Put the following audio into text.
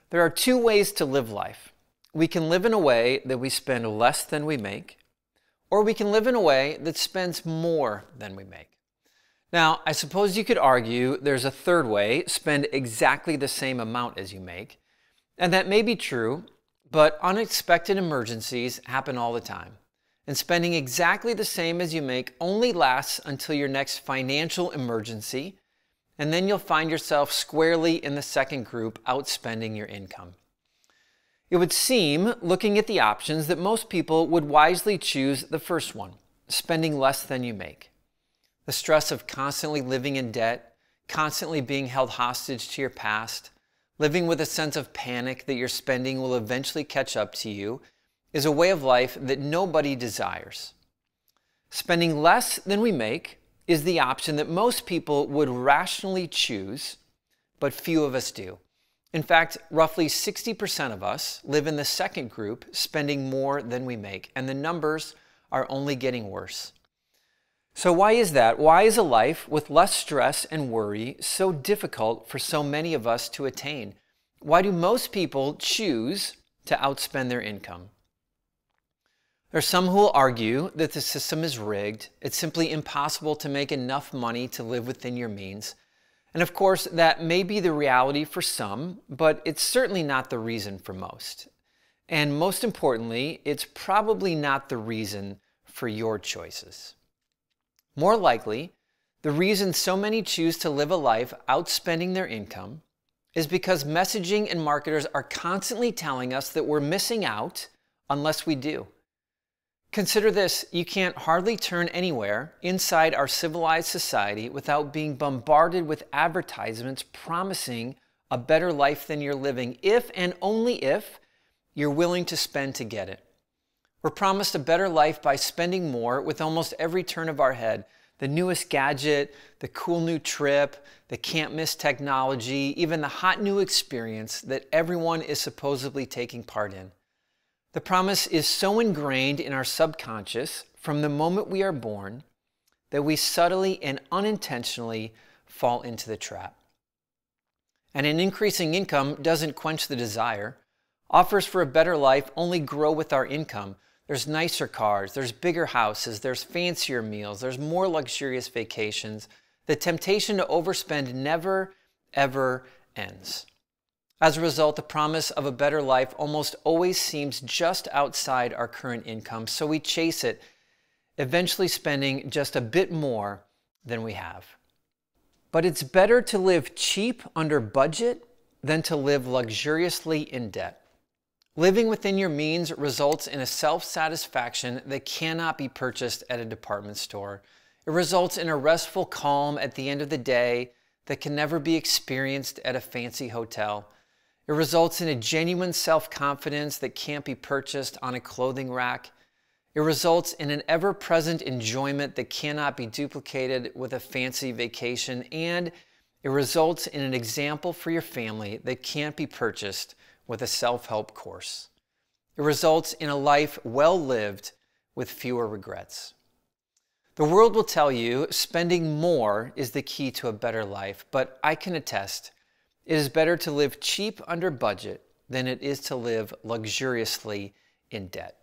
There are two ways to live life. We can live in a way that we spend less than we make, or we can live in a way that spends more than we make. Now, I suppose you could argue there's a third way, spend exactly the same amount as you make, and that may be true, but unexpected emergencies happen all the time. And spending exactly the same as you make only lasts until your next financial emergency, and then you'll find yourself squarely in the second group, outspending your income. It would seem, looking at the options, that most people would wisely choose the first one, spending less than you make. The stress of constantly living in debt, constantly being held hostage to your past, living with a sense of panic that your spending will eventually catch up to you, is a way of life that nobody desires. Spending less than we make is the option that most people would rationally choose, but few of us do. In fact, roughly 60% of us live in the second group, spending more than we make, and the numbers are only getting worse. So why is that? Why is a life with less stress and worry so difficult for so many of us to attain? Why do most people choose to outspend their income? There are some who will argue that the system is rigged. It's simply impossible to make enough money to live within your means. And of course, that may be the reality for some, but it's certainly not the reason for most. And most importantly, it's probably not the reason for your choices. More likely, the reason so many choose to live a life outspending their income is because messaging and marketers are constantly telling us that we're missing out unless we do. Consider this, you can't hardly turn anywhere inside our civilized society without being bombarded with advertisements promising a better life than you're living if and only if you're willing to spend to get it. We're promised a better life by spending more with almost every turn of our head. The newest gadget, the cool new trip, the can't miss technology, even the hot new experience that everyone is supposedly taking part in. The promise is so ingrained in our subconscious from the moment we are born that we subtly and unintentionally fall into the trap. And an increasing income doesn't quench the desire. Offers for a better life only grow with our income. There's nicer cars, there's bigger houses, there's fancier meals, there's more luxurious vacations. The temptation to overspend never, ever ends. As a result, the promise of a better life almost always seems just outside our current income, so we chase it, eventually spending just a bit more than we have. But it's better to live cheap under budget than to live luxuriously in debt. Living within your means results in a self-satisfaction that cannot be purchased at a department store. It results in a restful calm at the end of the day that can never be experienced at a fancy hotel. It results in a genuine self-confidence that can't be purchased on a clothing rack. It results in an ever-present enjoyment that cannot be duplicated with a fancy vacation. And it results in an example for your family that can't be purchased with a self-help course. It results in a life well lived with fewer regrets. The world will tell you spending more is the key to a better life, but I can attest it is better to live cheap under budget than it is to live luxuriously in debt.